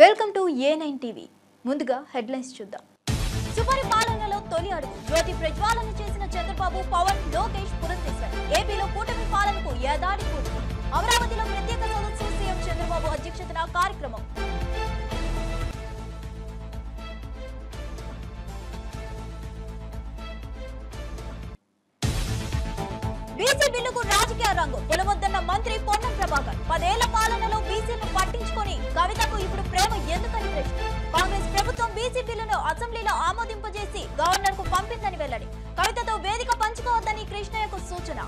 Welcome to A9 TV. ముందుగా headlines చూద్దాం. సుపరిపాలనలో తొలి అడుగు జ్యోతి ప్రజ్వాలన చేసిన చంద్రబాబు, పవన్, లోకేష్, పురంధేశ్వర్. ఏపీలో కూటమి పాలనకు ఏడాది పూర్తి. అమరావతిలో ప్రత్యేక సదస్సు సీఎం చంద్రబాబు అధ్యక్షతన కార్యక్రమం. బీసీ బిల్లుకు రాజకీయ రంగు పొలవద్దన్న మంత్రి పొన్నం ప్రభాకర్. 10 ఏళ్ల పాలనలో బీసీలను పట్టించుకొని కవితకు ఇప్పుడు ప్రేమ ఎందుకని ప్రశ్న. కాంగ్రెస్ ప్రభుత్వం బీసీ బిల్లును అసెంబ్లీలో ఆమోదింపజేసి గవర్నర్ కు పంపిందని వెల్లడి. కవితతో వేదిక పంచుకోవద్దని కృష్ణయ్యకు సూచన.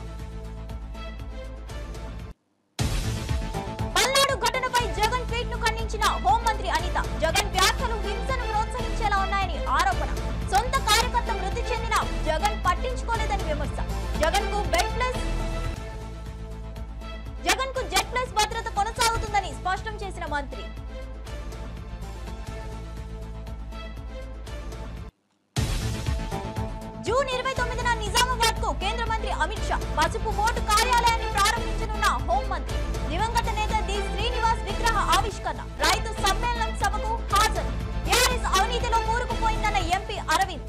పల్నాడు ఘటనపై జగన్ ట్వీట్ ను ఖండించిన హోంమంత్రి అనిత. జగన్ వ్యాఖ్యలు హింసను ప్రోత్సహించేలా ఉన్నాయని ఆరోపణ. సొంత కార్యకర్త మృతి చెందిన జగన్ పట్టించుకోలేదని విమర్శ. జగన్ కు జెడ్ ప్లస్ భద్రత కొనసాగుతుందని స్పష్టం చేసిన మంత్రి. జూన్ 29న నిజామాబాద్ కు కేంద్ర మంత్రి అమిత్ షా పసుపు బోర్డు కార్యాలయాన్ని ప్రారంభించనున్న హోంమంత్రి. దివంగత నేత డి శ్రీనివాస్ విగ్రహ ఆవిష్కరణ. రైతు సమ్మేళనం సభకు హాజరు. టీఆర్ఎస్ అవినీతిలో కూరుకుపోయిందన్న ఎంపీ అరవింద్.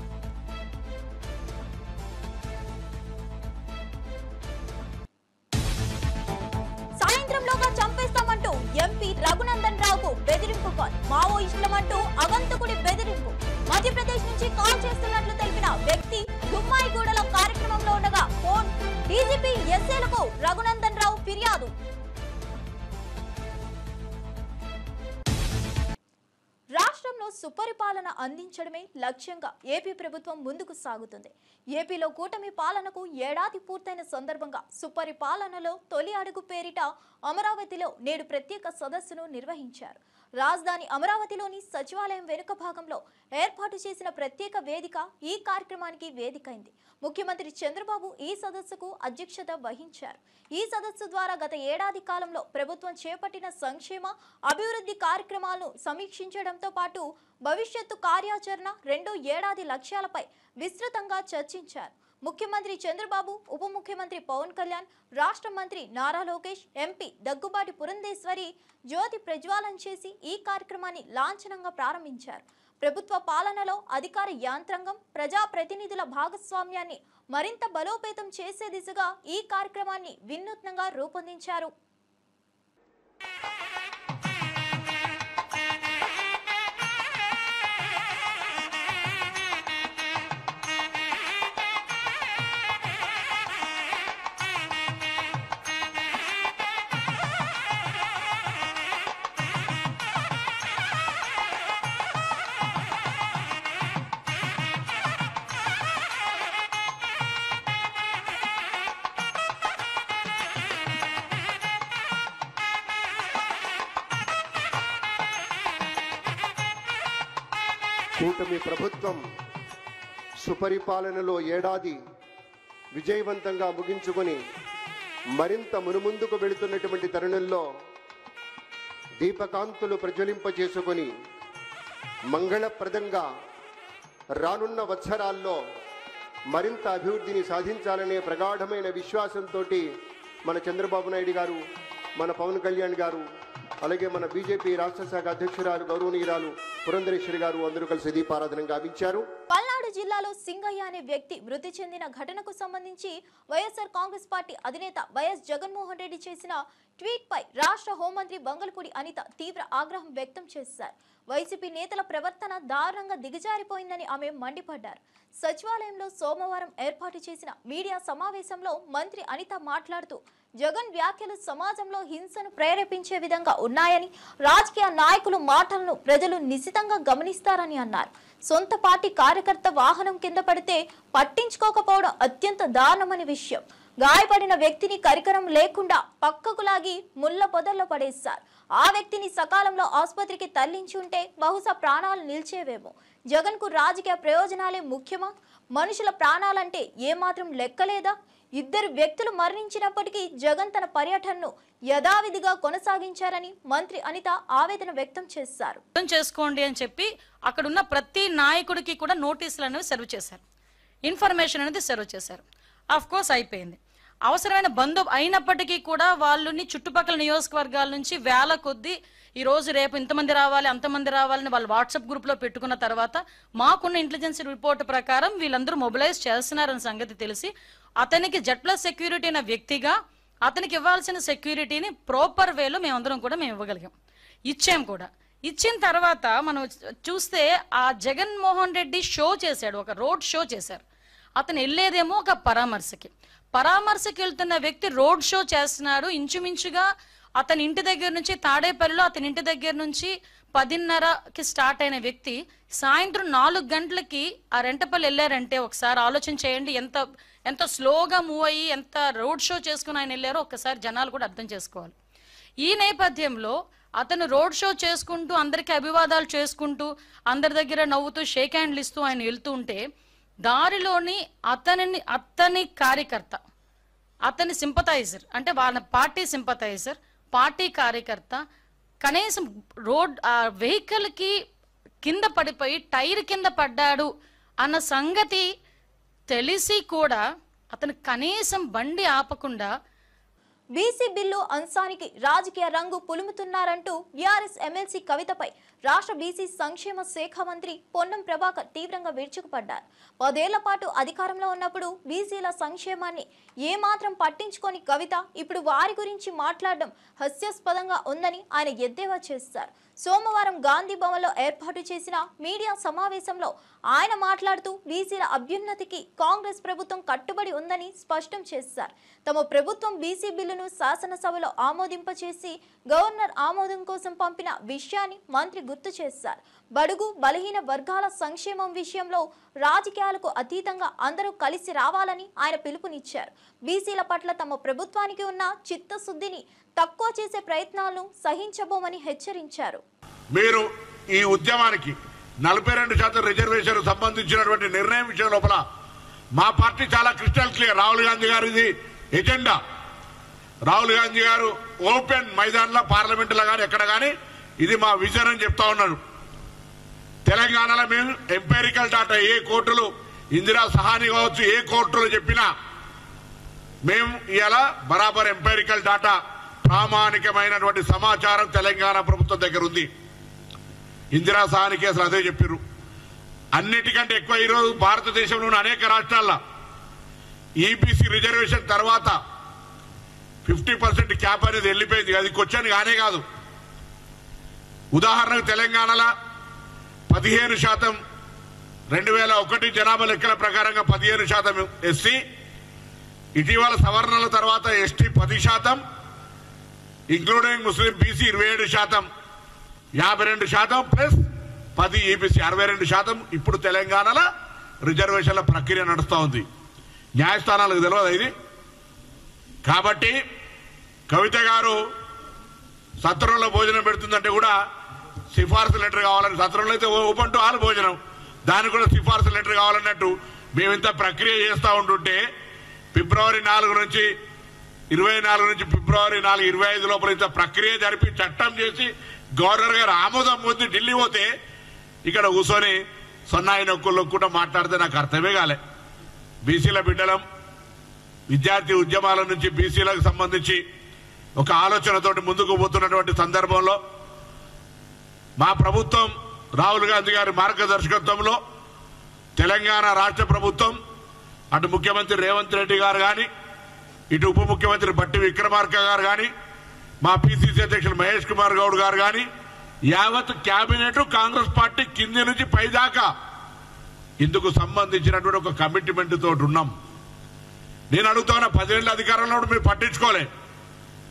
సాయంత్రంలోగా చంపేస్తామంటూ ఎంపీ రఘునందన్ రావుకు బెదిరింపు కాల్. మావోయిస్టులమంటూ అగంతకుడి బెదిరింపు. మధ్యప్రదేశ్ నుంచి కాల్ చేస్తున్నట్లు తెలిపిన వ్యక్తి గుమ్మాయిగూడలో కార్యక్రమంలో ఉండగా ఫోన్ డీజీపీ ఎస్ఏలకు రఘునందన్ రావు ఫిర్యాదు. రాష్ట్రంలో సుపరిపాలన అందించడమే లక్ష్యంగా ఏపీ ప్రభుత్వం ముందుకు సాగుతుంది. ఏపీలో కూటమి పాలనకు ఏడాది పూర్తయిన సందర్భంగా సుపరిపాలనలో తొలి అడుగు పేరిట అమరావతిలో నేడు ప్రత్యేక సదస్సును నిర్వహించారు. రాజధాని అమరావతిలోని సచివాలయం వెనుక భాగంలో ఏర్పాటు చేసిన ప్రత్యేక వేదిక ఈ కార్యక్రమానికి వేదికైంది. ముఖ్యమంత్రి చంద్రబాబు ఈ సదస్సుకు అధ్యక్షత వహించారు. ఈ సదస్సు ద్వారా గత ఏడాది కాలంలో ప్రభుత్వం చేపట్టిన సంక్షేమ అభివృద్ధి కార్యక్రమాలను సమీక్షించడంతో పాటు భవిష్యత్తు కార్యాచరణ 2 ఏడాది లక్ష్యాలపై విస్తృతంగా చర్చించారు. ముఖ్యమంత్రి చంద్రబాబు, ఉప ముఖ్యమంత్రి పవన్ కళ్యాణ్, రాష్ట్ర మంత్రి నారా లోకేష్, ఎంపీ దగ్గుబాటి పురంధేశ్వరి జ్యోతి ప్రజ్వాలన చేసి ఈ కార్యక్రమాన్ని లాంఛనంగా ప్రారంభించారు. ప్రభుత్వ పాలనలో అధికార యాంత్రాంగం, ప్రజాప్రతినిధుల భాగస్వామ్యాన్ని మరింత బలోపేతం చేసే దిశగా ఈ కార్యక్రమాన్ని వినూత్నంగా రూపొందించారు. కూటమి ప్రభుత్వం సుపరిపాలనలో ఏడాది విజయవంతంగా ముగించుకొని మరింత మునుముందుకు వెళుతున్నటువంటి తరుణంలో దీపకాంతులు ప్రజ్వలింపజేసుకొని మంగళప్రదంగా రానున్న వత్సరాల్లో మరింత అభివృద్ధిని సాధించాలనే ప్రగాఢమైన విశ్వాసంతో మన చంద్రబాబు నాయుడు గారు, మన పవన్ కళ్యాణ్ గారు, అలాగే మన బీజేపీ రాష్ట్ర శాఖ అధ్యక్షురాలు గౌరవనీయురాలు పురంధరేశ్వరి గారు అందరూ కలిసి దీపారాధన గావించారు. పల్నాడు జిల్లాలో సింగయ్య అనే వ్యక్తి మృతి చెందిన ఘటనకు సంబంధించి వైఎస్ఆర్ కాంగ్రెస్ పార్టీ అధినేత వైఎస్ జగన్మోహన్ రెడ్డి చేసిన ట్వీట్ పై రాష్ట్ర హోంమంత్రి బంగళపూడి అనిత తీవ్ర ఆగ్రహం వ్యక్తం చేశారు. వైసీపీ నేతల ప్రవర్తన దారుణంగా దిగజారిపోయిందని ఆమె మండిపడ్డారు. సచివాలయంలో సోమవారం ఏర్పాటు చేసిన మీడియా సమావేశంలో మంత్రి అనిత మాట్లాడుతూ జగన్ వ్యాఖ్యలు సమాజంలో హింసను ప్రేరేపించే విధంగా ఉన్నాయని, రాజకీయ నాయకుల మాటలను ప్రజలు నిశితంగా గమనిస్తారని అన్నారు. సొంత పార్టీ కార్యకర్త వాహనం కింద పడితే పట్టించుకోకపోవడం అత్యంత దారుణమని విషయం. గాయపడిన వ్యక్తిని కరికరం లేకుండా పక్కకు లాగి ముళ్ళ పొదల్లో పడేశారు. ఆ వ్యక్తిని సకాలంలో ఆసుపత్రికి తరలించి ఉంటే బహుశా ప్రాణాలు నిలిచేవేమో. జగన్ కు రాజకీయ ప్రయోజనాలే ముఖ్యమా? మనుషుల ప్రాణాలంటే ఏమాత్రం లెక్కలేదా? 2 వ్యక్తులు మరణించినప్పటికీ జగన్ తన పర్యటనను యథావిధిగా కొనసాగించారని మంత్రి అనిత ఆవేదన వ్యక్తం చేశారు. చేసుకోండి అని చెప్పి అక్కడున్న ప్రతి నాయకుడికి కూడా నోటీసులు అనేవి సర్వ్ చేశారు. ఇన్ఫర్మేషన్ అనేది సర్వ్ చేశారు. ఆఫ్ కోర్స్ అయిపోయింది. అవసరమైన బంధు అయినప్పటికీ కూడా వాళ్ళని చుట్టుపక్కల నియోజకవర్గాల నుంచి వేల కొద్దీ ఈ రోజు రేపు ఇంతమంది రావాలి అంతమంది రావాలని వాళ్ళు వాట్సాప్ గ్రూప్లో పెట్టుకున్న తర్వాత మాకున్న ఇంటెలిజెన్స్ రిపోర్ట్ ప్రకారం వీళ్ళందరూ మొబిలైజ్ చేస్తున్నారన్న సంగతి తెలిసి అతనికి Z+ సెక్యూరిటీ అనే వ్యక్తిగా అతనికి ఇవ్వాల్సిన సెక్యూరిటీని ప్రాపర్ వేలో మేమందరం కూడా మేము ఇవ్వగలిగాం, ఇచ్చాం కూడా. ఇచ్చిన తర్వాత మనం చూస్తే ఆ జగన్మోహన్ రెడ్డి షో చేశాడు, ఒక రోడ్ షో చేశారు. అతను వెళ్ళేదేమో ఒక పరామర్శకి వెళ్తున్న వ్యక్తి రోడ్ షో చేస్తున్నాడు. ఇంచుమించుగా అతని ఇంటి దగ్గర నుంచి తాడేపల్లిలో అతని ఇంటి దగ్గర నుంచి 10:30కి స్టార్ట్ అయిన వ్యక్తి సాయంత్రం 4 గంటలకి ఆ రెంటపల్లి వెళ్ళారంటే ఒకసారి ఆలోచన చేయండి, ఎంత స్లోగా మూవ్ అయ్యి ఎంత రోడ్ షో చేసుకుని ఆయన వెళ్ళారో ఒక్కసారి జనాలు కూడా అర్థం చేసుకోవాలి. ఈ నేపథ్యంలో అతను రోడ్ షో చేసుకుంటూ అందరికీ అభివాదాలు చేసుకుంటూ అందరి దగ్గర నవ్వుతూ షేక్ హ్యాండ్లు ఇస్తూ ఆయన వెళ్తూ ఉంటే దారిలోని అతని కార్యకర్త, అతని సింపథైజర్, అంటే వాళ్ళ పార్టీ సింపథైజర్, పార్టీ కార్యకర్త కనీసం వెహికల్కి కింద పడిపోయి టైర్ కింద పడ్డాడు అన్న సంగతి తెలిసి కూడా అతను కనీసం బండి ఆపకుండా బీసీ బిల్లు అంశానికి రాజకీయ రంగు పులుముతున్నారంటూ బీఆర్ఎస్ ఎమ్మెల్సీ కవితపై రాష్ట్ర బీసీ సంక్షేమ శాఖ మంత్రి పొన్నం ప్రభాకర్ తీవ్రంగా విరుచుకుపడ్డారు. 10 ఏళ్ల పాటు అధికారంలో ఉన్నప్పుడు బీసీల సంక్షేమాన్ని ఏమాత్రం పట్టించుకొని కవిత ఇప్పుడు వారి గురించి మాట్లాడడం హాస్యాస్పదంగా ఉందని ఆయన ఎద్దేవా చేశారు. సోమవారం గాంధీ భవన్లో ఏర్పాటు చేసిన మీడియా సమావేశంలో ఆయన మాట్లాడుతూ బీసీల అభ్యున్నతికి కాంగ్రెస్ ప్రభుత్వం కట్టుబడి ఉందని స్పష్టం చేశారు. తమ ప్రభుత్వం బీసీ బిల్లును శాసనసభలో ఆమోదింపచేసి గవర్నర్ ఆమోదం కోసం పంపిన విషయాన్ని మంత్రి గుర్తు చేశారు. బడుగు బలహీన వర్గాల సంక్షేమం విషయంలో రాజకీయాలకు అతీతంగా అందరూ కలిసి రావాలని ఆయన పిలుపునిచ్చారు. బీసీల పట్ల తమ ప్రభుత్వానికి ఉన్న చిత్తశుద్ధిని తక్కువ చేసే ప్రయత్నాలను సహించబోమని హెచ్చరించారు. మీరు ఈ ఉద్యమానికి 42% రిజర్వేషన్ సంబంధించినటువంటి నిర్ణయం విషయం లోపల మా పార్టీ చాలా క్రిస్టల్ క్లియర్. రాహుల్ గాంధీ గారు ఇది ఎజెండా. రాహుల్ గాంధీ గారు ఓపెన్ మైదాన్లో పార్లమెంటులో కానీ ఎక్కడ కానీ ఇది మా విజన్ అని చెప్తా ఉన్నారు. తెలంగాణలో మేము ఎంపైరికల్ డాటా ఏ కోర్టులు ఇందిరా సహాని కావచ్చు ఏ కోర్టులు చెప్పినా మేము ఇలా బరాబర్ ఎంపైరికల్ డాటా ప్రామాణికమైనటువంటి సమాచారం తెలంగాణ ప్రభుత్వం దగ్గర ఉంది. ఇందిరా సహాని కేసులు అదే చెప్పారు. అన్నిటికంటే ఎక్కువ ఈరోజు భారతదేశంలోని అనేక రాష్ట్రాల్లో ఈబీసీ రిజర్వేషన్ తర్వాత 50% క్యాప్ అనేది వెళ్ళిపోయింది. అది క్వశ్చన్ కానే కాదు. ఉదాహరణకు తెలంగాణలో 15% 2001 జనాభా లెక్కల ప్రకారంగా 15% ఎస్సీ, ఇటీవల సవరణల తర్వాత ఎస్టీ 10%, ఇంక్లూడింగ్ ముస్లిం బీసీ 27%, 52% ప్లస్ 10 ఈబీసీ 62%. ఇప్పుడు తెలంగాణలో రిజర్వేషన్ల ప్రక్రియ నడుస్తూ ఉంది. న్యాయస్థానాలకు తెలియదు ఇది. కాబట్టి కవిత గారు సత్రంలో భోజనం పెడుతుందంటే కూడా సిఫార్సు లెటర్ కావాలని, సత్రంలో అయితే ఓపెన్ టు ఆల్ భోజనం, దానికి కూడా సిఫార్సు లెటర్ కావాలన్నట్టు మేము ఇంత ప్రక్రియ చేస్తూ ఉంటుంటే ఫిబ్రవరి 4 నుంచి 24 నుంచి ఫిబ్రవరి 4, 25 లోపల ఇంత ప్రక్రియ జరిపి చట్టం చేసి గవర్నర్ గారు ఆమోదం పొంది ఢిల్లీ పోతే ఇక్కడ కూర్చొని సన్నాయి నొక్కులు కూడా మాట్లాడితే నాకు అర్థమే కాలే. బీసీల బిడ్డలం, విద్యార్థి ఉద్యమాల నుంచి బీసీలకు సంబంధించి ఒక ఆలోచనతోటి ముందుకు పోతున్నటువంటి సందర్భంలో మా ప్రభుత్వం రాహుల్ గాంధీ గారి మార్గదర్శకత్వంలో తెలంగాణ రాష్ట్ర ప్రభుత్వం అటు ముఖ్యమంత్రి రేవంత్ రెడ్డి గారు కానీ ఇటు ఉప ముఖ్యమంత్రి బట్టి విక్రమార్క గారు కానీ మా పిసిసి అధ్యక్షులు మహేష్ కుమార్ గౌడ్ గారు కానీ యావత్ క్యాబినెట్ కాంగ్రెస్ పార్టీ కింది నుంచి పైదాకా ఇందుకు సంబంధించినటువంటి ఒక కమిట్మెంట్ తోటి ఉన్నాం. నేను అడుగుతున్నా, 10 ఏళ్ల అధికారంలో మీరు పట్టించుకోలే.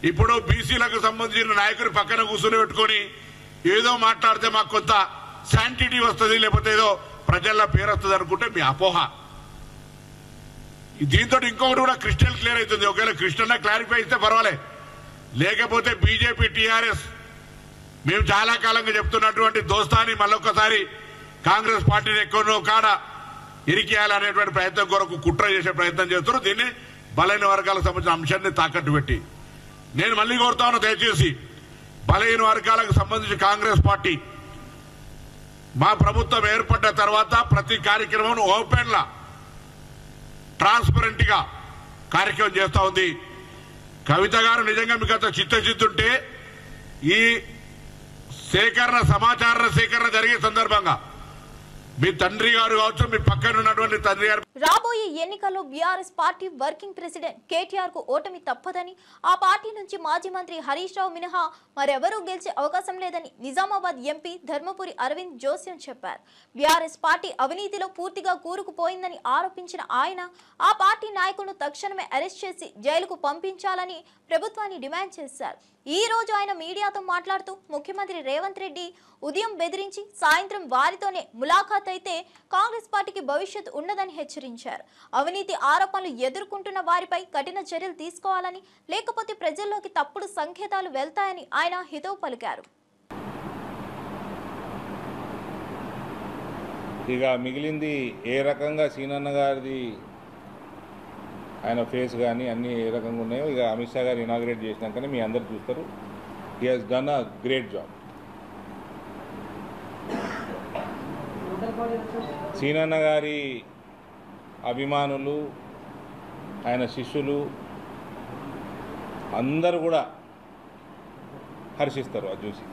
ఇప్పుడు బీసీలకు సంబంధించిన నాయకులు పక్కన కూర్చుని పెట్టుకుని ఏదో మాట్లాడితే మాకు కొంత శాంటిటీ వస్తుంది, లేకపోతే ఏదో ప్రజల్లో పేరు వస్తుంది అనుకుంటే మీ అపోహ. దీంతో ఇంకొకటి కూడా క్రిస్టల్ క్లియర్ అవుతుంది. ఒకవేళ క్రిస్టల్ క్లారిఫై ఇస్తే పర్వాలే, లేకపోతే బీజేపీ టీఆర్ఎస్ మేము చాలా కాలంగా చెప్తున్నటువంటి దోస్తాని మళ్ళొక్కసారి కాంగ్రెస్ పార్టీని ఎక్కడో కాడ ఇరికేయాలనేటువంటి ప్రయత్నం కొరకు కుట్ర చేసే ప్రయత్నం చేస్తున్నారు. దీన్ని బలైన వర్గాలకు సంబంధించిన అంశాన్ని తాకట్టు పెట్టి నేను మళ్ళీ కోరుతాను, దయచేసి బలహీన వర్గాలకు సంబంధించి కాంగ్రెస్ పార్టీ మా ప్రభుత్వం ఏర్పడ్డ తర్వాత ప్రతి కార్యక్రమం ఓపెన్ లా ట్రాన్స్పరెంట్ గా కార్యక్రమం చేస్తా ఉంది. కవిత గారు నిజంగా మీకు అంత చిత్తశుద్ధి ఉంటే ఈ సమాచార సేకరణ జరిగే సందర్భంగా మీ తండ్రి గారు కావచ్చు, మీ పక్కన ఉన్నటువంటి తండ్రి గారు. రాబోయే ఎన్నికల్లో BRS party working president KTR కు ఓటమి తప్పదని, ఆ పార్టీ నుంచి మాజీ మంత్రి హరీష్ రావు మినహా మరెవరూ గెలిచే అవకాశం లేదని నిజామాబాద్ ఎంపీ ధర్మపురి అరవింద్ జోస్యం చెప్పారు. బీఆర్ఎస్ పార్టీ అవినీతిలో పూర్తిగా కూరుకుపోయిందని ఆరోపించిన ఆయన ఆ పార్టీ నాయకులను తక్షణమే అరెస్ట్ చేసి జైలుకు పంపించాలని ప్రభుత్వాన్ని డిమాండ్ చేశారు. ఈ రోజు ఆయన మీడియాతో మాట్లాడుతూ ముఖ్యమంత్రి రేవంత్ రెడ్డి ఉదయం బెదిరించి సాయంత్రం వారితోనే ములాఖాత్ అయితే కాంగ్రెస్ పార్టీకి భవిష్యత్తు ఉండదని హెచ్చరించారు. అవినీతి ఆరోపణలు ఎదుర్కొంటున్న వారిపై కఠిన చర్యలు తీసుకోవాలని, లేకపోతే ప్రజల్లోకి తప్పుడు సంకేతాలు వెళ్తాయని ఆయన హితవు పలికారు. ఇక మిగిలింది ఏ రకంగా సీనన్న గారిది ఆయన ఫేస్ కానీ అన్నీ ఏ రకంగా ఉన్నాయో ఇక అమిత్ షా గారు ఇనాగ్రేట్ చేసినాకనే మీ అందరు చూస్తారు. He has done a great job. సీనన్న గారి అభిమానులు, ఆయన శిష్యులు అందరూ కూడా హర్షిస్తారు అది చూసి.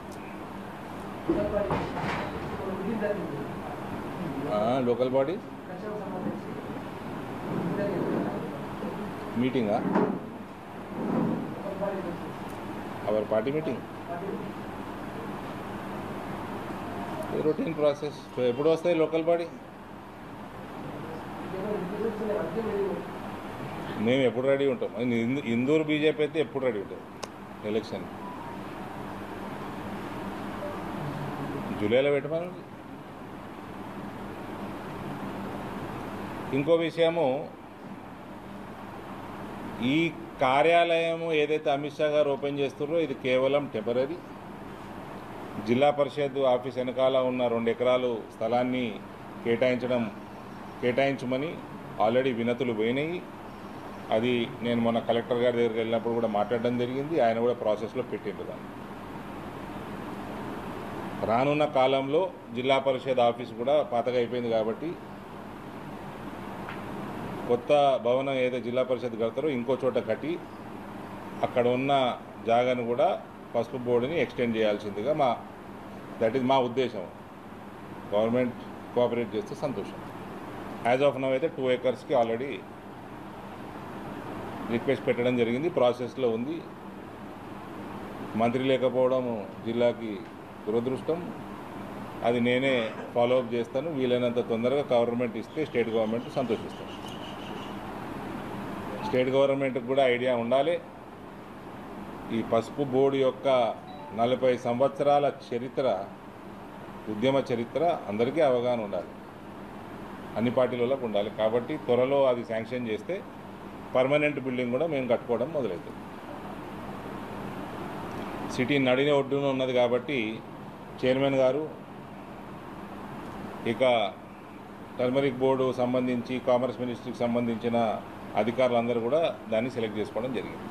లోకల్ బాడీ మీటింగా, our party meeting routine process. ఎప్పుడు వస్తాయి లోకల్ బాడీ? మేము ఎప్పుడు రెడీ ఉంటాం. ఇందూరు బీజేపీ అయితే ఎప్పుడు రెడీ ఉంటుంది ఎలక్షన్. జూలైలో పెట్టమని. ఇంకో విషయము, ఈ కార్యాలయం ఏదైతే అమిత్ షా గారు ఓపెన్ చేస్తున్నారో ఇది కేవలం టెంపరీ. జిల్లా పరిషత్ ఆఫీస్ వెనకాల ఉన్న 2 ఎకరాలు స్థలాన్ని కేటాయించమని ఆల్రెడీ వినతులు పోయినాయి. అది నేను మొన్న కలెక్టర్ గారి దగ్గరికి వెళ్ళినప్పుడు కూడా మాట్లాడడం జరిగింది. ఆయన కూడా ప్రాసెస్లో పెట్టిండ్రు దాన్ని. రానున్న కాలంలో జిల్లా పరిషత్ ఆఫీస్ కూడా పాతగా అయిపోయింది కాబట్టి కొత్త భవనం ఏదైతే జిల్లా పరిషత్ కడతారో ఇంకో చోట కట్టి అక్కడ ఉన్న జాగాను కూడా పసుపు బోర్డుని ఎక్స్టెండ్ చేయాల్సిందిగా దట్ ఈజ్ మా ఉద్దేశం. గవర్నమెంట్ కోఆపరేట్ చేస్తే సంతోషం. యాజ్ ఆఫ్ నౌ అయితే 2 ఎకర్స్కి ఆల్రెడీ రిక్వెస్ట్ పెట్టడం జరిగింది, ప్రాసెస్లో ఉంది. మంత్రి లేకపోవడం జిల్లాకి దురదృష్టం. అది నేనే ఫాలోఅప్ చేస్తాను. వీలైనంత తొందరగా గవర్నమెంట్ ఇస్తే స్టేట్ గవర్నమెంట్ సంతోషిస్తాను. స్టేట్ గవర్నమెంట్కి కూడా ఐడియా ఉండాలి. ఈ పసుపు బోర్డు యొక్క 40 సంవత్సరాల చరిత్ర, ఉద్యమ చరిత్ర అందరికీ అవగాహన ఉండాలి, అన్ని పార్టీలకు ఉండాలి. కాబట్టి త్వరలో అది శాంక్షన్ చేస్తే పర్మనెంట్ బిల్డింగ్ కూడా మేము కట్టుకోవడం మొదలవుతుంది. సిటీ నడిన ఒడ్డున ఉన్నది కాబట్టి చైర్మన్ గారు ఇక టర్మరిక్ బోర్డు సంబంధించి కామర్స్ మినిస్ట్రీకి సంబంధించిన అధికారులందరూ కూడా దాన్ని సెలెక్ట్ చేసుకోవడం జరిగింది.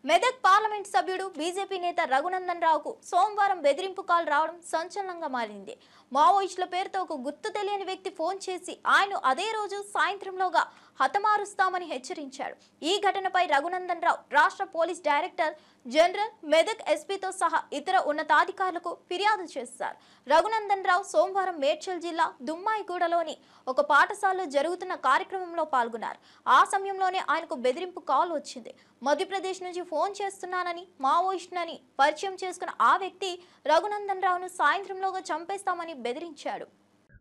మెదక్ పార్లమెంట్ సభ్యుడు బీజేపీ నేత రఘునందన్ రావుకు సోమవారం బెదిరింపు కాల్ రావడం సంచలనంగా మారింది. మావోయిస్టుల పేరుతో ఒక గుర్తు తెలియని వ్యక్తి ఫోన్ చేసి ఆయన అదే రోజు సాయంత్రంలోగా హతమారుస్తామని హెచ్చరించాడు. ఈ ఘటనపై రఘునందన్ రావు రాష్ట్ర పోలీస్ డైరెక్టర్ జనరల్, మెదక్ ఎస్పీతో సహా ఇతర ఉన్నతాధికారులకు ఫిర్యాదు చేశారు. రఘునందన్ రావు సోమవారం మేడ్చల్ జిల్లా దుమ్మాయిగూడలోని ఒక పాఠశాలలో జరుగుతున్న కార్యక్రమంలో పాల్గొన్నారు. ఆ సమయంలోనే ఆయనకు బెదిరింపు కాల్ వచ్చింది. మధ్యప్రదేశ్ నుంచి ఫోన్ చేస్తున్నానని, మావోయిస్టునని పరిచయం చేసుకున్న ఆ వ్యక్తి రఘునందన్ రావును సాయంత్రంలోగా చంపేస్తామని బెదిరించాడు.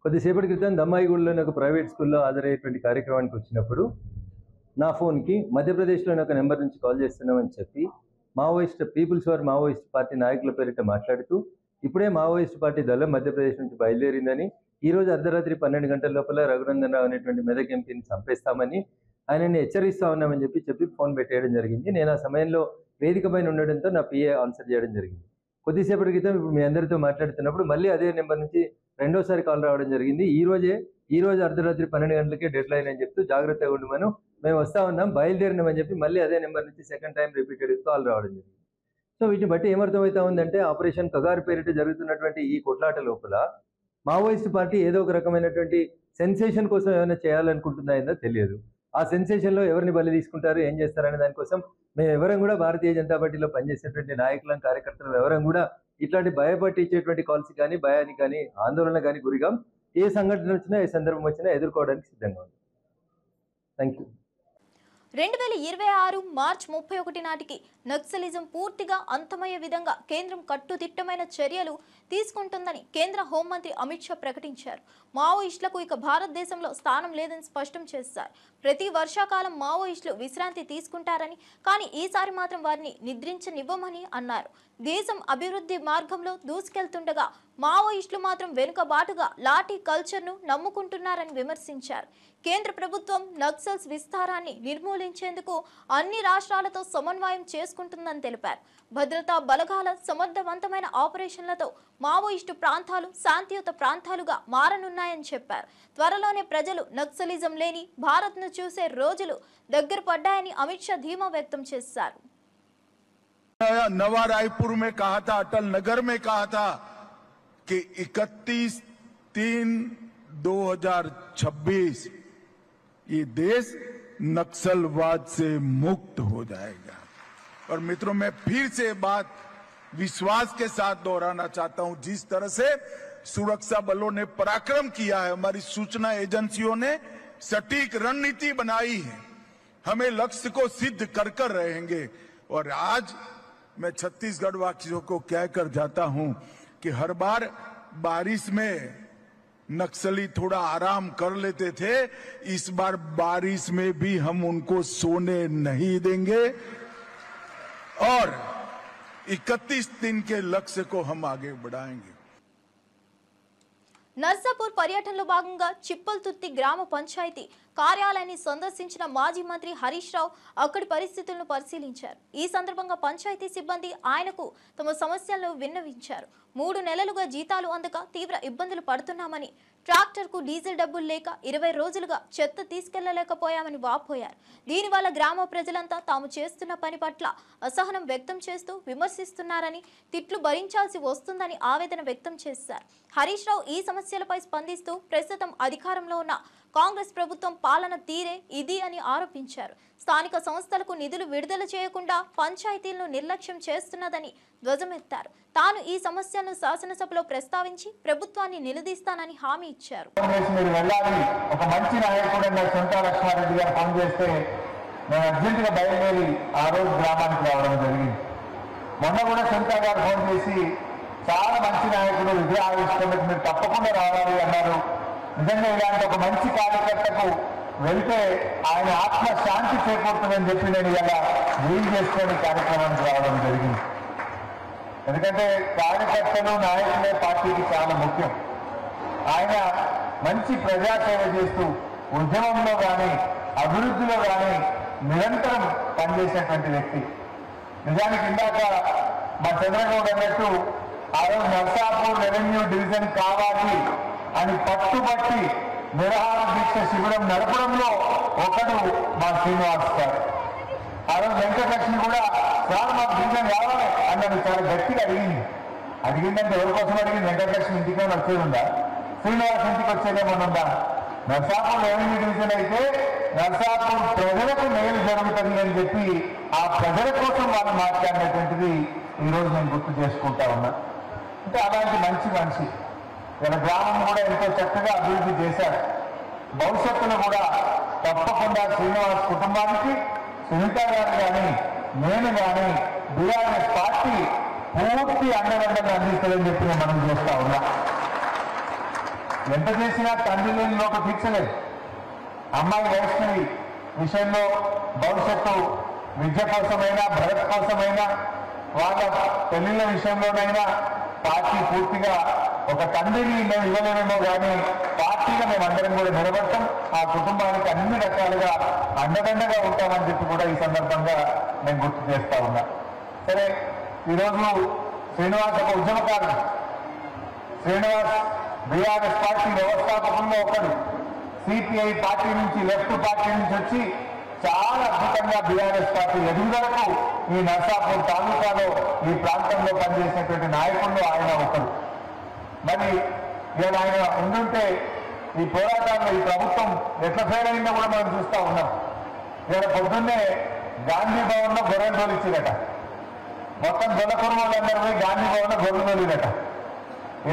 కొద్దిసేపటి క్రితం దమ్మాయిగూడలోని ఒక ప్రైవేట్ స్కూల్లో హాజరయ్యేటువంటి కార్యక్రమానికి వచ్చినప్పుడు నా ఫోన్కి మధ్యప్రదేశ్లోని ఒక నెంబర్ నుంచి కాల్ చేస్తున్నామని చెప్పి పీపుల్స్ వార్ మావోయిస్ట్ పార్టీ నాయకుల పేరిట మాట్లాడుతూ ఇప్పుడే మావోయిస్ట్ పార్టీ దళం మధ్యప్రదేశ్ నుంచి బయలుదేరిందని, ఈరోజు అర్ధరాత్రి 12 గంటల లోపల రఘునందన్ రావు అనేటువంటి మెదక్ ఎంపీని చంపేస్తామని ఆయనని హెచ్చరిస్తా ఉన్నామని చెప్పి ఫోన్ పెట్టేయడం జరిగింది. నేను ఆ సమయంలో వేదిక పైన ఉండడంతో నా పిఏ ఆన్సర్ చేయడం జరిగింది. కొద్దిసేపటి క్రితం ఇప్పుడు మీ అందరితో మాట్లాడుతున్నప్పుడు మళ్ళీ అదే నెంబర్ నుంచి రెండోసారి కాల్ రావడం జరిగింది. ఈ రోజు అర్ధరాత్రి 12 గంటలకే డెడ్ లైన్ అని చెప్తూ జాగ్రత్తగా ఉండమను, మేము వస్తా ఉన్నాం, బయలుదేరినామని చెప్పి మళ్ళీ అదే నెంబర్ నుంచి సెకండ్ టైం రిపీటెడ్ కాల్ రావడం జరిగింది. సో వీటిని బట్టి ఏమర్థమవుతా ఉందంటే ఆపరేషన్ కగారు పేరిట జరుగుతున్నటువంటి ఈ కొట్లాట లోపల మావోయిస్ట్ పార్టీ ఏదో ఒక రకమైనటువంటి సెన్సేషన్ కోసం ఏమైనా చేయాలనుకుంటుందో తెలియదు. ఆ సెన్సేషన్లో ఎవరిని బలి తీసుకుంటారు, ఏం చేస్తారనే దానికోసం మేము ఎవరం కూడా భారతీయ జనతా పార్టీలో పనిచేసేటువంటి నాయకులం, కార్యకర్తలు ఎవరం కూడా ఇట్లాంటి భయపట్టించేటువంటి కాల్స్ కానీ, భయానికి కానీ, ఆందోళన కానీ గురిగాం. ఏ సంఘటన వచ్చినా, ఏ సందర్భం వచ్చినా ఎదుర్కోవడానికి సిద్ధంగా ఉంది. Thank you. 2026 మార్చి 31 నాటికి నక్సలిజం పూర్తిగా అంతమయ్యే విధంగా కేంద్రం కట్టుదిట్టమైన చర్యలు తీసుకుంటుందని కేంద్ర హోంమంత్రి అమిత్ షా ప్రకటించారు. మావోయిస్టులకు ఇక భారతదేశంలో స్థానం లేదని స్పష్టం చేశారు. ప్రతి వర్షాకాలం మావోయిస్టులు విశ్రాంతి తీసుకుంటారని, కానీ ఈసారి మాత్రం వారిని నిద్రించనివ్వమని అన్నారు. దేశం అభివృద్ధి మార్గంలో దూసుకెళ్తుండగా మావోయిస్టులు మాత్రం వెనుకబాటుగా లాఠీ కల్చర్ను నమ్ముకుంటున్నారని విమర్శించారు. కేంద్ర ప్రభుత్వం నక్సల్స్ విస్తారాన్ని నిర్మూలించేందుకు అన్ని రాష్ట్రాలతో సమన్వయం చేసుకుంటుందని తెలిపారు. భద్రతా బలగాల సమర్థవంతమైన ఆపరేషన్లతో మావోయిస్టు ప్రాంతాలు శాంతియుత ప్రాంతాలుగా మారనున్నాయని చెప్పారు. త్వరలోనే ప్రజలు నక్సలిజం లేని భారత్ను చూసే రోజులు దగ్గర పడ్డాయని అమిత్ షా ధీమా వ్యక్తం చేశారు. नवा रायपुर में कहा था, अटल नगर में कहा था कि 31/3/2026 ये देश नक्सलवाद से मुक्त हो जाएगा। और मित्रों, मैं फिर से बात विश्वास के साथ दोहराना चाहता हूं, जिस तरह से सुरक्षा बलों ने पराक्रम किया है, हमारी सूचना एजेंसियों ने सटीक रणनीति बनाई है, हमें लक्ष्य को सिद्ध कर रहेंगे। और आज मैं छत्तीसगढ़ वासियों को कहकर जाता हूं कि हर बार बारिश में नक्सली थोड़ा आराम कर लेते थे, इस बार बारिश में भी हम उनको सोने नहीं देंगे और 31 दिन के लक्ष्य को हम आगे बढ़ाएंगे। నర్సాపూర్ పర్యటనలో భాగంగా చిప్పల్తుర్తి గ్రామ పంచాయతీ కార్యాలయాన్ని సందర్శించిన మాజీ మంత్రి హరీష్ రావు అక్కడి పరిస్థితులను పరిశీలించారు. ఈ సందర్భంగా పంచాయతీ సిబ్బంది ఆయనకు తమ సమస్యలను విన్నవించారు. 3 నెలలుగా జీతాలు అందక తీవ్ర ఇబ్బందులు పడుతున్నామని, ట్రాక్టర్కు డీజిల్ డబ్బులు లేక 20 రోజులుగా చెత్త తీసుకెళ్లలేకపోయామని వాపోయారు. దీనివల్ల గ్రామ ప్రజలంతా తాము చేస్తున్న పని పట్ల అసహనం వ్యక్తం చేస్తూ విమర్శిస్తున్నారని, తిట్లు భరించాల్సి వస్తుందని ఆవేదన వ్యక్తం చేశారు. హరీష్ రావు ఈ సమస్యలపై స్పందిస్తూ ప్రస్తుతం అధికారంలో ఉన్న కాంగ్రెస్ ప్రభుత్వం పాలన తీరే ఇది అని ఆరోపించారు. స్థానిక సంస్థలకు నిధులు విడుదల చేయకుండా పంచాయతీలను నిర్లక్ష్యం చేస్తున్నదని ధ్వజమెత్తారు. తాను ఈ సమస్యలను శాసనసభలో ప్రస్తావించి ప్రభుత్వాన్ని నిలదీస్తానని హామీ ఇచ్చారు. ఒక మంచి నాయకుడు సొంత లక్ష్మారెడ్డి గారు ఫోన్ చేస్తే నేను అర్జెంటుగా బయలుదేరి ఆ రోజు గ్రామానికి రావడం జరిగింది. మొన్న కూడా సొంత గారు ఫోన్ చేసి చాలా మంచి నాయకుడు, విజయ ఆవిష్కరణకు మీరు తప్పకుండా రావాలి అన్నారు. నిజంగా ఇలాంటి ఒక మంచి కార్యకర్తకు వెళ్తే ఆయన ఆత్మ శాంతి చేకూరుతుందని చెప్పి నేను ఇలా వీలు చేసుకొని కార్యక్రమానికి రావడం జరిగింది. ఎందుకంటే కార్యకర్తలు, నాయకులే పార్టీకి చాలా ముఖ్యం. ఆయన మంచి ప్రజాసేవ చేస్తూ ఉద్యమంలో కానీ అభివృద్ధిలో కానీ నిరంతరం పనిచేసేటువంటి వ్యక్తి. నిజానికి ఇందాక మా చంద్రగౌడ్ అన్నట్టు ఆ రోజు నర్సాపూర్ రెవెన్యూ డివిజన్ కావాలి అని పట్టుబట్టి నిరాహార దీక్ష శిబిరం నడపడంలో ఒకడు మా శ్రీనివాస్ గారు. ఆ రోజు వెంకటలక్ష్మి కూడా సార్ మాకు డివిజన్ కావాలి అన్నది చాలా గట్టిగా అడిగిందంటే ఎవరి కోసం అడిగింది? వెంకటలక్ష్మి ఇంటికి వచ్చేది ఉందా? శ్రీనివాస్ ఇంటికి వచ్చేదేమన్నా ఉందా? నర్సాపూర్ రెవెన్యూ డివిజన్ అయితే నర్సాపూర్ ప్రజలకు మేలు జరుగుతుంది అని చెప్పి ఆ ప్రజల కోసం వాళ్ళు మాట్లాడినటువంటిది ఈరోజు నేను గుర్తు చేసుకుంటా ఉన్నా. అంటే అలాంటి మంచి మనిషి మన గ్రామం కూడా ఎంతో చక్కగా అభివృద్ధి చేశారు. భవిష్యత్తులో కూడా తప్పకుండా శ్రీనివాస్ కుటుంబానికి, సునీత గారు కానీ, నేను కానీ బీఆర్ఎస్ పార్టీ పూర్తి అండదండలు అందిస్తుందని చెప్పి మనం చేస్తా ఉన్నా. ఎంత చేసినా తండ్రి లేని లోటు తీర్చలేదు. అమ్మాయి వైష్ణవి విషయంలో భవిష్యత్తు విద్య కోసమైనా, భరత్ కోసమైనా, వాళ్ళ పెళ్లిళ్ళ విషయంలోనైనా పార్టీ పూర్తిగా ఒక తండ్రిని మేము ఇవ్వలేమేమో కానీ పార్టీగా మేము అందరం కూడా నిలబడతాం. ఆ కుటుంబానికి అన్ని రకాలుగా అండదండగా ఉంటామని చెప్పి కూడా ఈ సందర్భంగా నేను గుర్తు చేస్తా ఉన్నా. సరే, ఈరోజు శ్రీనివాస్ ఒక ఉద్యమకారుడు. శ్రీనివాస్ బీఆర్ఎస్ పార్టీ వ్యవస్థాపకుల్లో ఒకడు. సిపిఐ పార్టీ నుంచి, లెఫ్ట్ పార్టీ నుంచి వచ్చి చాలా అద్భుతంగా బీఆర్ఎస్ పార్టీ ఎదుగుదలకు ఈ నర్సాపూర్ తాలూకాలో ఈ ప్రాంతంలో పనిచేసినటువంటి నాయకుల్లో ఆయన ఒకరు. మరి ఇవాళ ఆయన ఉండుంటే ఈ పోరాటాల్లో ఈ ప్రభుత్వం ఎట్లా ఫెయిల్ అయిందో కూడా మనం చూస్తూ ఉన్నాం. ఇవాళ పొద్దున్నే గాంధీ భవన్లో గొర్రెలు తోలిచ్చిందట. మొత్తం గొల్ల కుటుంబాలందరూ పోయి గాంధీ భవన్లో గొర్రెలు తోలిదట.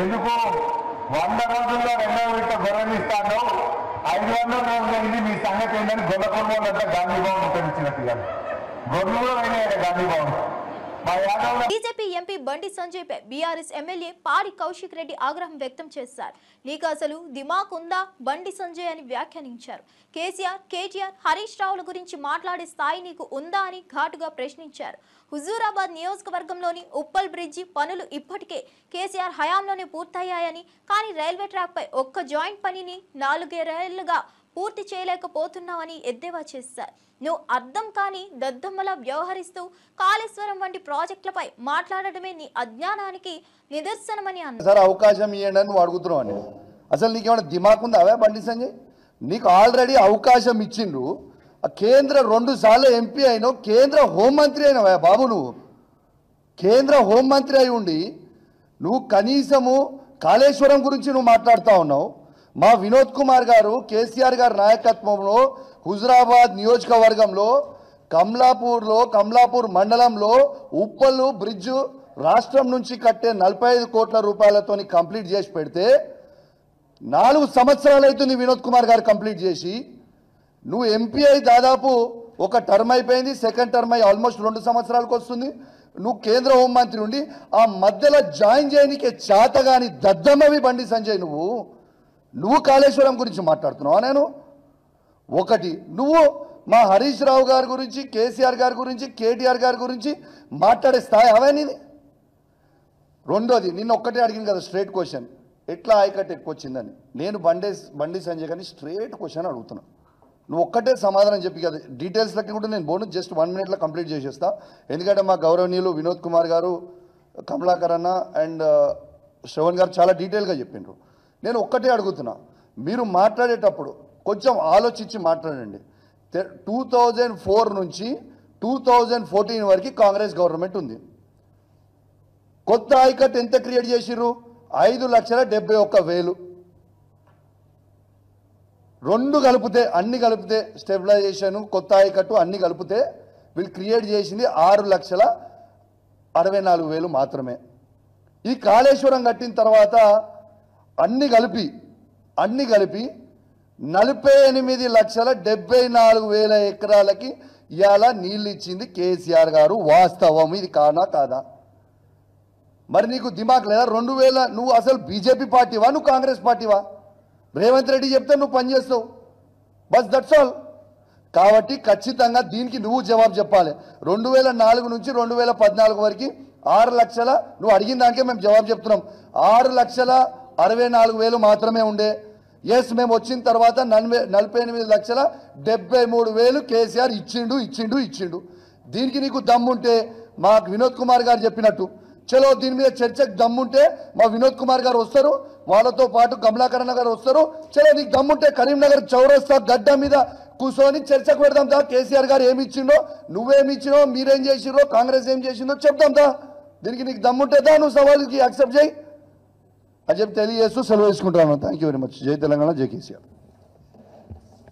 ఎందుకు 100 రోజుల్లో 2వ విడత గొర్రెలు ఇస్తాను, 500 రోజులు అయింది, మీ సంగతి ఏంటని గొల్ల కుటుంబాలంతా గాంధీ భవన్ ఉపయోగించినట్టుగా గొర్రెలు కూడా అయినాయట గాంధీ భవన్. బీజేపీ ఎంపీ బండి సంజయ్ పై బీఆర్ఎస్ ఎమ్మెల్యే పాడి కౌశిక్ రెడ్డి ఆగ్రహం వ్యక్తం చేశారు. నీకు అసలు దిమాక్ ఉందా బండి సంజయ్ అని వ్యాఖ్యానించారు. కేసీఆర్, కేటీఆర్, హరీష్ రావుల గురించి మాట్లాడే స్థాయి నీకు ఉందా అని ఘాటుగా ప్రశ్నించారు. హుజూరాబాద్ నియోజకవర్గంలోని ఉప్పల్ బ్రిడ్జి పనులు ఇప్పటికే కేసీఆర్ హయాంలోనే పూర్తయ్యాయని, కానీ రైల్వే ట్రాక్ పై ఒక్క జాయింట్ పనిని 4 ఏళ్లుగా పూర్తి చేయలేకపోతున్నామని ఎద్దేవా చేశారు. నువ్వు అర్థం కాని దద్దమ్మలా వ్యవహరిస్తూ కాళేశ్వరం వంటి ప్రాజెక్టులపై మాట్లాడటమే నీ అజ్ఞానానికి నిదర్శనమని అన్నారు. సార్ అవకాశం ఇవ్వండి అని అడుగుతున్నావు అని, అసలు నీకేమైనా దిమాక్ ఉందా అవే బండి సంజయ్? నీకు ఆల్రెడీ అవకాశం ఇచ్చిండ్రు. కేంద్ర 2 సార్లు ఎంపీ అయినావు, కేంద్ర హోంమంత్రి అయినావా బాబు? నువ్వు కేంద్ర హోంమంత్రి అయి ఉండి నువ్వు కనీసము కాళేశ్వరం గురించి నువ్వు మాట్లాడుతూ ఉన్నావు. మా వినోద్ కుమార్ గారు కేసీఆర్ గారి నాయకత్వంలో హుజురాబాద్ నియోజకవర్గంలో కమలాపూర్ మండలంలో ఉప్పల్ బ్రిడ్జ్ రాష్ట్రం నుంచి కట్టే 45 కోట్ల రూపాయలతో కంప్లీట్ చేసి పెడితే 4 సంవత్సరాలు అవుతుంది వినోద్ కుమార్ గారు కంప్లీట్ చేసి. నువ్వు ఎంపీ అయి దాదాపు ఒక టర్మ్ అయిపోయింది, సెకండ్ టర్మ్ అయి ఆల్మోస్ట్ 2 సంవత్సరాలకు వస్తుంది. నువ్వు కేంద్ర హోంమంత్రి ఉండి ఆ మధ్యలో జాయిన్ చేయనికే చేతగాని దద్దమ్మవి బండి సంజయ్. నువ్వు కాళేశ్వరం గురించి మాట్లాడుతున్నావా? నేను ఒకటి, నువ్వు మా హరీష్ రావు గారి గురించి, కేసీఆర్ గారి గురించి, కేటీఆర్ గారి గురించి మాట్లాడే స్థాయి అవన్నీ. రెండోది, నిన్న ఒక్కటే అడిగింది కదా స్ట్రేట్ క్వశ్చన్, ఎట్లా ఆయకట్టు ఎక్కువ వచ్చిందని. నేను బండి సంజయ్ గారిని స్ట్రేట్ క్వశ్చన్ అడుగుతున్నా. నువ్వు ఒక్కటే సమాధానం చెప్పి కదా, డీటెయిల్స్లకి కూడా నేను బోను జస్ట్ 1 మినిట్లో కంప్లీట్ చేసేస్తా. ఎందుకంటే మా గౌరవనీయులు వినోద్ కుమార్ గారు, కమలాకర్ అన్న అండ్ శ్రవణ్ గారు చాలా డీటెయిల్గా చెప్పిండ్రు. నేను ఒక్కటే అడుగుతున్నా, మీరు మాట్లాడేటప్పుడు కొంచెం ఆలోచించి మాట్లాడండి. 2004 నుంచి 2014 వరకు కాంగ్రెస్ గవర్నమెంట్ ఉంది. కొత్త ఆయకట్టు ఎంత క్రియేట్ చేసిర్రు? 5,71,000. 2 కలిపితే, అన్ని కలిపితే, స్టెబిలైజేషన్, కొత్త ఆయకట్టు అన్ని కలిపితే వీళ్ళు క్రియేట్ చేసింది 6,64,000 మాత్రమే. ఈ కాళేశ్వరం కట్టిన తర్వాత అన్ని కలిపి 48,74,000 ఎకరాలకి ఇవాళ నీళ్ళు ఇచ్చింది కేసీఆర్ గారు. వాస్తవం ఇది కానా కాదా? మరి నీకు దిమాక్ లేదా? 2000 నువ్వు అసలు బీజేపీ పార్టీవా, నువ్వు కాంగ్రెస్ పార్టీవా? రేవంత్ రెడ్డి చెప్తే నువ్వు పనిచేస్తావు, బస్ దట్స్ ఆల్. కాబట్టి ఖచ్చితంగా దీనికి నువ్వు జవాబు చెప్పాలి. 2004 నుంచి 2014 వరకు 6 లక్షల, నువ్వు అడిగిన దానికే మేము జవాబు చెప్తున్నాం, 6,64,000 మాత్రమే ఉండే. ఎస్, మేము వచ్చిన తర్వాత 48,73,000 కేసీఆర్ ఇచ్చిండు. దీనికి నీకు దమ్ముంటే మా వినోద్ కుమార్ గారు చెప్పినట్టు చలో దీని మీద చర్చకు దమ్ముంటే మా వినోద్ కుమార్ గారు వస్తారు, వాళ్ళతో పాటు కమలాకరణ గారు వస్తారు. చలో నీకు దమ్ముంటే కరీంనగర్ చౌరస్తా గడ్డ మీద కూర్చొని చర్చకు పెడదాం దా. కేసీఆర్ గారు ఏమి ఇచ్చిండో, నువ్వేమి ఇచ్చినో, మీరేం చేసిరో, కాంగ్రెస్ ఏం చేసిందో చెప్దాం దా. దీనికి నీకు దమ్ముంటే దా, నువ్వు సవాలుకి యాక్సెప్ట్ చేయి అని చెప్పి తెలియజేస్తూ సెలవు వేసుకుంటాను. Thank you very much. జై తెలంగాణ, జై KCR.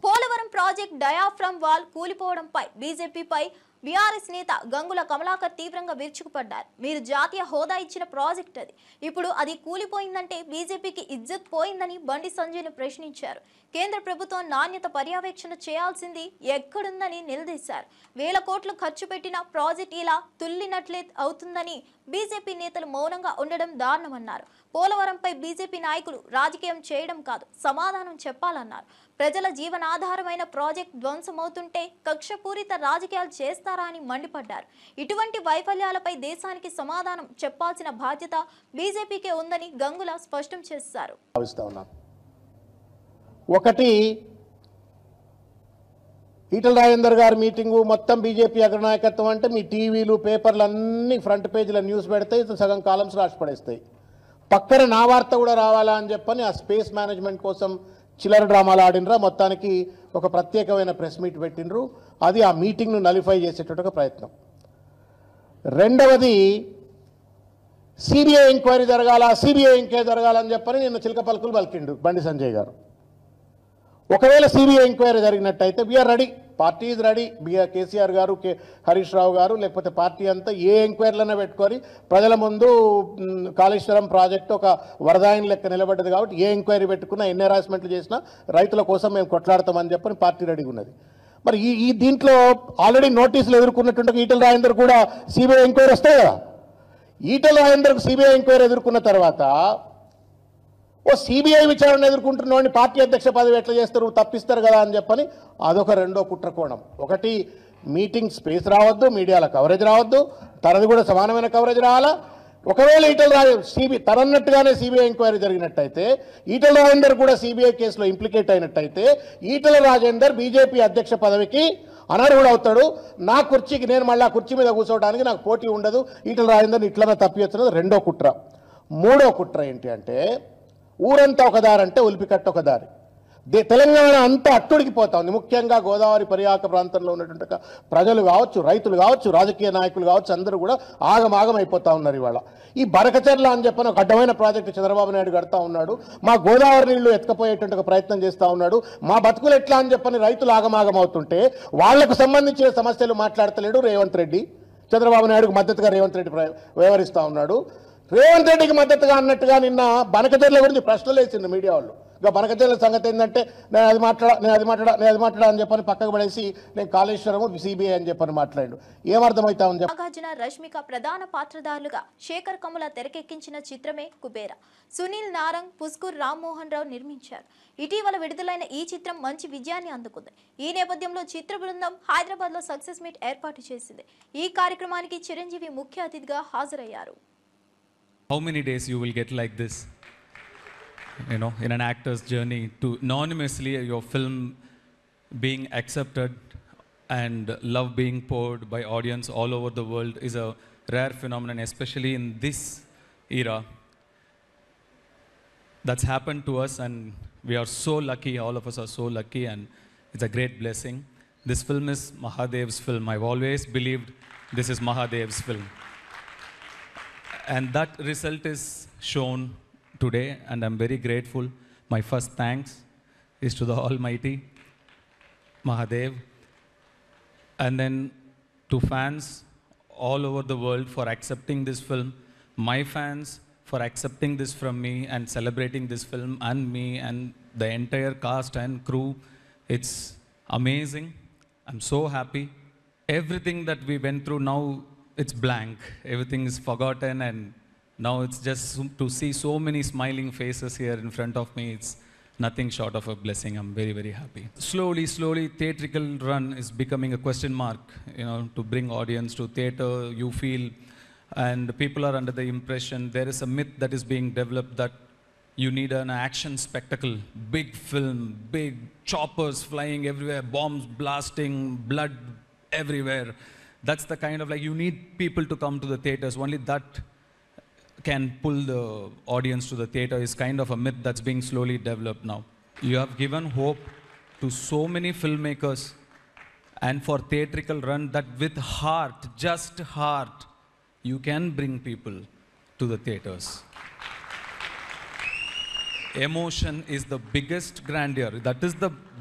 Polavaram project diaphragm wall కూలిపోవడంపై బీజేపీపై బీఆర్ఎస్ నేత గంగుల కమలాకర్ తీవ్రంగా విరుచుకుపడ్డారు. మీరు జాతీయ హోదా ఇచ్చిన ప్రాజెక్ట్ అది, ఇప్పుడు అది కూలిపోయిందంటే బీజేపీకి ఇజ్జత్ పోయిందని బండి సంజయ్ను ప్రశ్నించారు. కేంద్ర ప్రభుత్వం నాణ్యత పర్యవేక్షణ చేయాల్సింది ఎక్కడుందని నిలదీశారు. 1,000 కోట్లు ఖర్చు పెట్టిన ప్రాజెక్ట్ ఇలా తుల్లినట్లే అవుతుందని బీజేపీ నేతలు మౌనంగా ఉండడం దారుణమన్నారు. పోలవరంపై బీజేపీ నాయకులు రాజకీయం చేయడం కాదు, సమాధానం చెప్పాలన్నారు. ప్రజల జీవనాధారమైన ప్రాజెక్ట్ ధ్వంసమవుతుంటే కక్షపూరిత రాజకీయాలు చేస్తారా అని మండిపడ్డారు. ఇటువంటి వైఫల్యాలపై దేశానికి సమాధానం చెప్పాల్సిన బాధ్యత బీజేపీకే ఉందని గంగుల స్పష్టం చేశారు. ఒకటి, ఈటల రాజేందర్ గారి మీటింగు మొత్తం బీజేపీ అగ్రనాయకత్వం అంటే మీ టీవీలు పేపర్లు అన్నీ ఫ్రంట్ పేజీలో న్యూస్ పెడతాయి, సగం కాలమ్స్ రాసి పడేస్తాయి. పక్కన నా వార్త కూడా రావాలా అని చెప్పని ఆ స్పేస్ మేనేజ్మెంట్ కోసం చిల్లర డ్రామాలు ఆడినరా. మొత్తానికి ఒక ప్రత్యేకమైన ప్రెస్ మీట్ పెట్టినరు. అది ఆ మీటింగ్ను నలిఫై చేసేటట్టుగా ప్రయత్నం. రెండవది, సిబిఐ ఎంక్వైరీ జరగాల, సిబిఐ ఎంక్వైరీ జరగాలని చెప్పని నిన్న చిలక పలుకులు పలికిండు బండి సంజయ్ గారు. ఒకవేళ సిబిఐ ఎంక్వైరీ జరిగినట్టయితే we're ready, party is ready. KCR garu, Harish రావు గారు, లేకపోతే పార్టీ అంతా ఏ ఎంక్వైరీలైనా పెట్టుకొని ప్రజల ముందు కాళేశ్వరం ప్రాజెక్టు ఒక వరదాయిని లెక్క నిలబడ్డది కాబట్టి ఏ ఎంక్వైరీ పెట్టుకున్నా, ఎన్ని హెరాస్మెంట్లు చేసినా రైతుల కోసం మేము కొట్లాడతామని చెప్పని పార్టీ రెడీగా ఉన్నది. మరి ఈ దీంట్లో ఆల్రెడీ నోటీసులు ఎదుర్కొన్నటువంటి ఈటెల రాజేందర్ కూడా సిబిఐ ఎంక్వైరీ వస్తాయి కదా. ఈటెల రాజేందర్కు సిబిఐ ఎంక్వైరీ ఎదుర్కొన్న తర్వాత ఓ సిబిఐ విచారణ ఎదుర్కొంటున్నవాడిని పార్టీ అధ్యక్ష పదవి ఎట్లా చేస్తారు, తప్పిస్తారు కదా అని చెప్పని అదొక రెండో కుట్రకోణం. ఒకటి, మీటింగ్ స్పేస్ రావద్దు, మీడియాలో కవరేజ్ రావద్దు, తనది కూడా సమానమైన కవరేజ్ రావాలా. ఒకవేళ ఈటెల రాజేందర్ తనన్నట్టుగానే సిబిఐ ఎంక్వైరీ జరిగినట్టయితే, ఈటెల రాజేందర్ కూడా సిబిఐ కేసులో ఇంప్లికేట్ అయినట్టయితే, ఈటెల రాజేందర్ బీజేపీ అధ్యక్ష పదవికి అనర్హుడు అవుతాడు. నా కుర్చీకి, నేను మళ్ళీ ఆ కుర్చీ మీద కూర్చోవడానికి నాకు పోటీ ఉండదు, ఈటెల రాజేందర్ని ఇట్లనే తప్పిస్తున్నది రెండో కుట్ర. మూడో కుట్ర ఏంటి అంటే, ఊరంతా ఒక దారి అంటే ఉలిపికట్ట ఒక దారి. తెలంగాణ అంతా అట్టుడికిపోతా ఉంది. ముఖ్యంగా గోదావరి పరివాహక ప్రాంతంలో ఉన్నటువంటి ప్రజలు కావచ్చు, రైతులు కావచ్చు, రాజకీయ నాయకులు కావచ్చు, అందరూ కూడా ఆగమాగం అయిపోతూ ఉన్నారు. ఇవాళ ఈ బరకచెర్ల అని చెప్పని ఒక అడ్డమైన ప్రాజెక్టు చంద్రబాబు నాయుడు కడతా ఉన్నాడు. మా గోదావరి నీళ్లు ఎత్తుకపోయేటువంటి ఒక ప్రయత్నం చేస్తూ ఉన్నాడు. మా బతుకులు ఎట్లా అని చెప్పని రైతులు ఆగమాగం అవుతుంటే వాళ్లకు సంబంధించిన సమస్యలు మాట్లాడతలేడు రేవంత్ రెడ్డి. చంద్రబాబు నాయుడుకు మద్దతుగా రేవంత్ రెడ్డి వ్యవహరిస్తూ ఉన్నాడు. రేవంత్ రెడ్డికి మద్దతుగా అన్నట్టుగా నిన్న బనకచెర్ల గురించి ప్రశ్నలు వేసింది మీడియా వాళ్ళు. ఇంకా బనకచెర్ల సంగతి ఏంటంటే, నేను అది మాట్లాడా అని చెప్పని పక్కకు పడేసి నేను కాళేశ్వరము సిబిఐ అని చెప్పని మాట్లాడు. ఏమర్థమవుతామని చెప్పి నాగార్జున, రష్మిక ప్రధాన పాత్రధారులుగా శేఖర్ కమ్ముల తెరకెక్కించిన చిత్రమే కుబేర. సునీల్ నారంగ్, పుస్కూర్ రామ్మోహన్ రావు నిర్మించారు. ఇటీవల విడుదలైన ఈ చిత్రం మంచి విజయాన్ని అందుకుంది. ఈ నేపథ్యంలో చిత్ర బృందం హైదరాబాద్ లో సక్సెస్ మీట్ ఏర్పాటు చేసింది. ఈ కార్యక్రమానికి చిరంజీవి ముఖ్య అతిథిగా హాజరయ్యారు. How many days you will get like this, you know, in an actor's journey, to anonymously your film being accepted and love being poured by audience all over the world is a rare phenomenon, especially in this era. That's happened to us and we are so lucky, all of us are so lucky, and it's a great blessing. This film is Mahadev's film. I've always believed this is Mahadev's film. And that result is shown today, and I'm very grateful. My first thanks is to the Almighty Mahadev, and then to fans all over the world for accepting this film, my fans for accepting this from me and celebrating this film, and me and the entire cast and crew. It's amazing. I'm so happy. Everything that we went through now, it's blank. Everything is forgotten, and now it's just to see so many smiling faces here in front of me. It's nothing short of a blessing. I'm very, very happy. Slowly, theatrical run is becoming a question mark, you know, to bring audience to theater. You feel, and people are under the impression, there is a myth that is being developed that you need an action spectacle, big film, big choppers flying everywhere, bombs blasting, blood everywhere. That's the kind of, like, you need people to come to the theaters. Only that can pull the audience to the theater is kind of a myth that's being slowly developed now. You have given hope to so many filmmakers and for theatrical run that with heart, just heart, you can bring people to the theaters. Emotion is the biggest grandeur. That is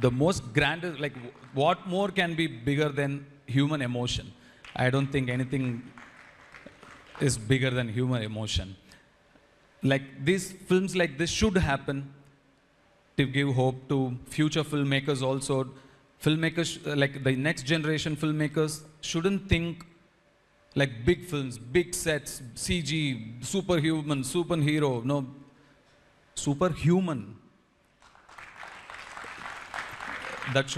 the most grandest, like, what more can be bigger than human emotion? I don't think anything is bigger than human emotion. Like, these films like this should happen to give hope to future filmmakers also. Filmmakers, like the next generation filmmakers, shouldn't think like big films, big sets, CG, superhuman, superhero. No, superhuman. That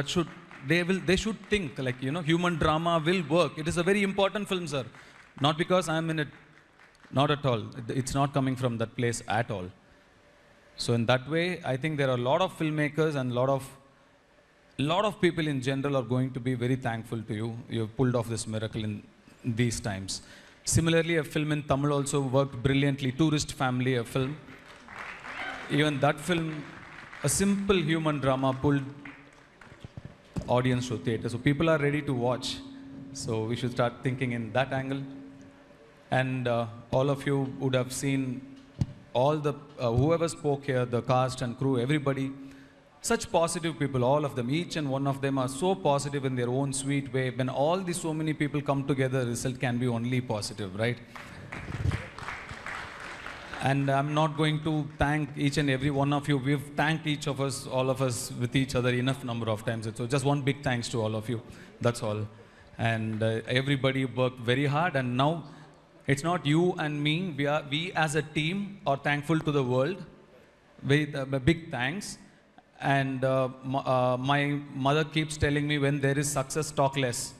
should they should think, like, you know, human drama will work. It is a very important film, sir. Not because I'm in it, not at all. It's not coming from that place at all. So in that way, I think there are a lot of filmmakers and lot of people in general are going to be very thankful to you. You've pulled off this miracle in these times. Similarly, a film in Tamil also worked brilliantly. Tourist Family, a film. Even that film, a simple human drama, pulled audience to theater. So people are ready to watch. So we should start thinking in that angle. And all of you would have seen all the, whoever spoke here, the cast and crew, everybody, such positive people, all of them, each and one of them are so positive in their own sweet way. When so many people come together, the result can be only positive, right? And I'm not going to thank each and every one of you. We've thanked each of us, all of us, with each other enough number of times. So just one big thanks to all of you. That's all. And everybody worked very hard. And now it's not you and me. We as a team are thankful to the world. With big thanks. And my mother keeps telling me, when there is success, talk less.